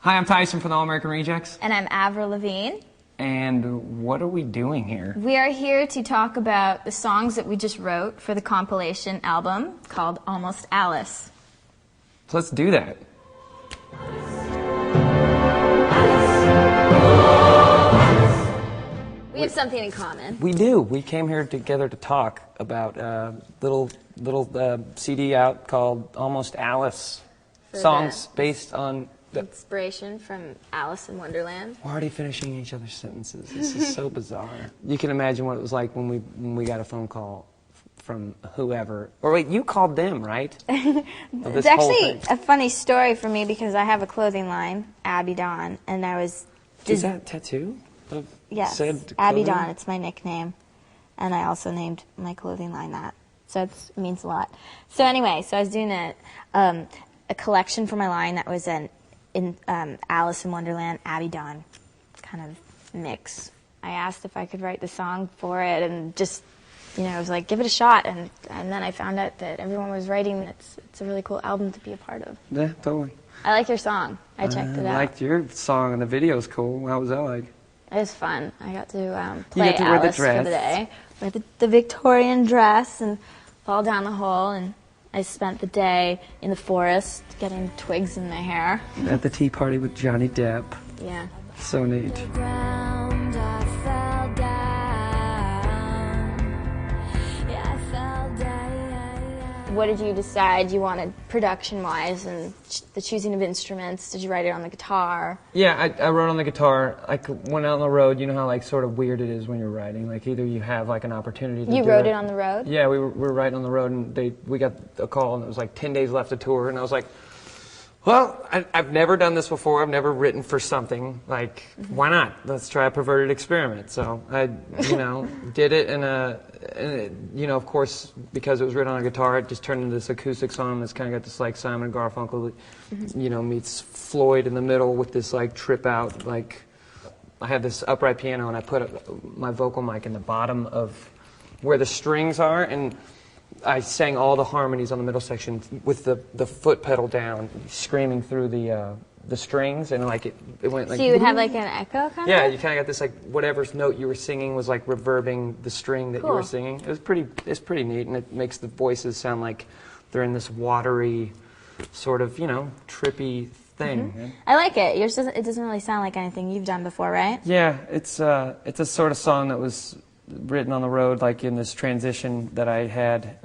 Hi, I'm Tyson from the All American Rejects. And I'm Avril Lavigne. And what are we doing here? We are here to talk about the songs that we just wrote for the compilation album called Almost Alice. So let's do that. We have something in common. We do. We came here together to talk about a little CD out called Almost Alice. Songs based on... Inspiration from Alice in Wonderland. We're already finishing each other's sentences. This is so bizarre. You can imagine what it was like when we got a phone call from whoever. Or wait, you called them, right? It's actually a funny story for me because I have a clothing line, Abby Dawn, and I was... Is that a tattoo? Yes, Abby Dawn, it's my nickname. And I also named my clothing line that. So it means a lot. So anyway, so I was doing a collection for my line that was in Alice in Wonderland, Abby Dawn kind of mix. I asked if I could write the song for it and just, you know, I was like, give it a shot. And then I found out that everyone was writing. It's a really cool album to be a part of. Yeah, totally. I like your song. I checked it out. I liked your song and the video's cool. How was that like? It was fun. I got to play you got to Alice wear the dress. for the day. Wear the Victorian dress and fall down the hole, and I spent the day in the forest getting twigs in my hair. At the tea party with Johnny Depp. Yeah. So neat. What did you decide you wanted production-wise and the choosing of instruments? Did you write it on the guitar? Yeah, I wrote on the guitar. I went out on the road. You know how like sort of weird it is when you're writing. Like either you have like an opportunity to You wrote it on the road? Yeah, we were writing on the road, and we got a call, and it was like 10 days left to tour, and I was like, well, I've never done this before. I've never written for something. Like, why not? Let's try a perverted experiment. So I, did it, and you know, of course, because it was written on a guitar, it just turned into this acoustic song that's kind of got this like Simon and Garfunkel, meets Floyd in the middle with this like trip out. Like, I had this upright piano, and I put my vocal mic in the bottom of where the strings are, and I sang all the harmonies on the middle section with the foot pedal down, screaming through the strings, and like it went like... So you would have like an echo kind of? Yeah, you kind of got this like whatever note you were singing was like reverbing the string that you were singing. It's pretty neat, and it makes the voices sound like they're in this watery, sort of, trippy thing. I like it. Yours doesn't really sound like anything you've done before, right? Yeah, it's a sort of song that was written on the road, like in this transition that I had.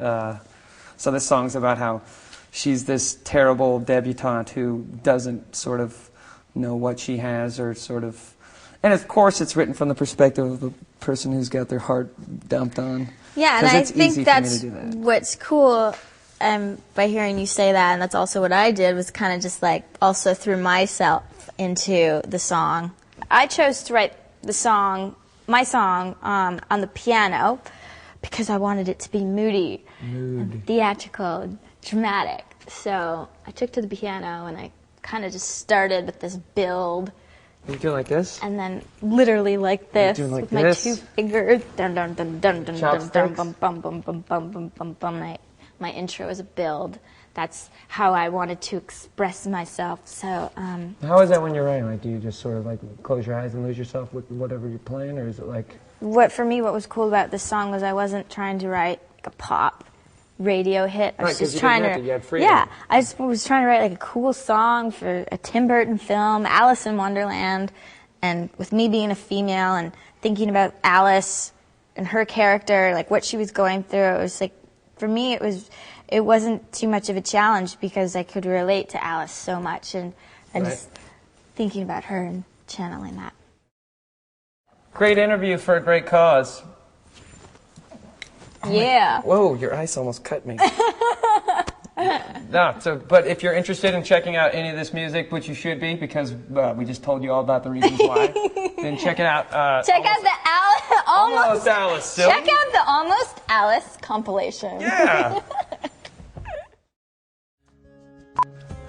So this song's about how she's this terrible debutante who doesn't sort of know what she has, or sort of, and of course it's written from the perspective of the person who's got their heart dumped on. Yeah, and I think that's what's cool by hearing you say that, and that's also what I did, was kind of just like also threw myself into the song. I chose to write my song on the piano because I wanted it to be moody and theatrical and dramatic. So I took to the piano and I kind of just started with this build. You doing like this? And then literally like this with my 2 fingers. Dun dun dun dun dun dun dun bum bum bum bum bum bum bum bum. My intro is a build. That's how I wanted to express myself. So how is that when you're writing? Like, do you just sort of like close your eyes and lose yourself with whatever you're playing, or is it like... For me, what was cool about this song was I wasn't trying to write like a pop radio hit. I was just trying to... You had freedom. Yeah, I just was trying to write like a cool song for a Tim Burton film, Alice in Wonderland, and with me being a female and thinking about Alice and her character, like what she was going through, it was like, for me, it wasn't too much of a challenge because I could relate to Alice so much, and just thinking about her and channeling that. Great interview for a great cause. Yeah. Whoa, your ice almost cut me. But if you're interested in checking out any of this music, which you should be, because we just told you all about the reasons why, then check it out. Check out the Almost Alice. Check out the Almost Alice compilation. Yeah.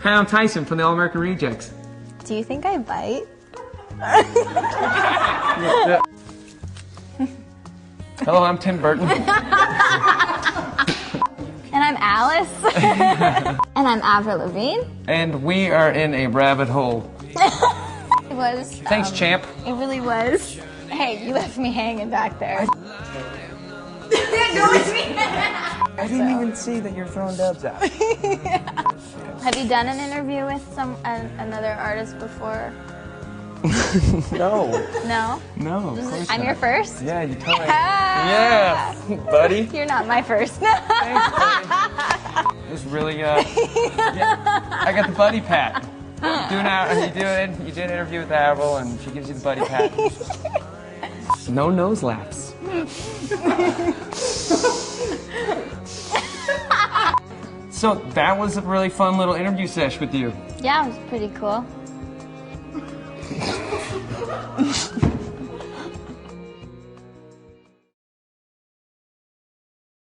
Hi, I'm Tyson from the All American Rejects. Do you think I bite? Hello, I'm Tim Burton. And I'm Alice. And I'm Avril Lavigne. And we are in a rabbit hole. It was. Thanks, champ. It really was. Hey, you left me hanging back there. I didn't even see that you're throwing dubs out. Have you done an interview with another artist before? No. No? No, of course I'm not. your first? Yeah, you totally. Yeah, buddy. You're not my first. Thanks, buddy. It was really, yeah, I got the buddy pat. You do an interview with Avril, and she gives you the buddy pat. No nose laps. So that was a really fun little interview sesh with you. Yeah, it was pretty cool.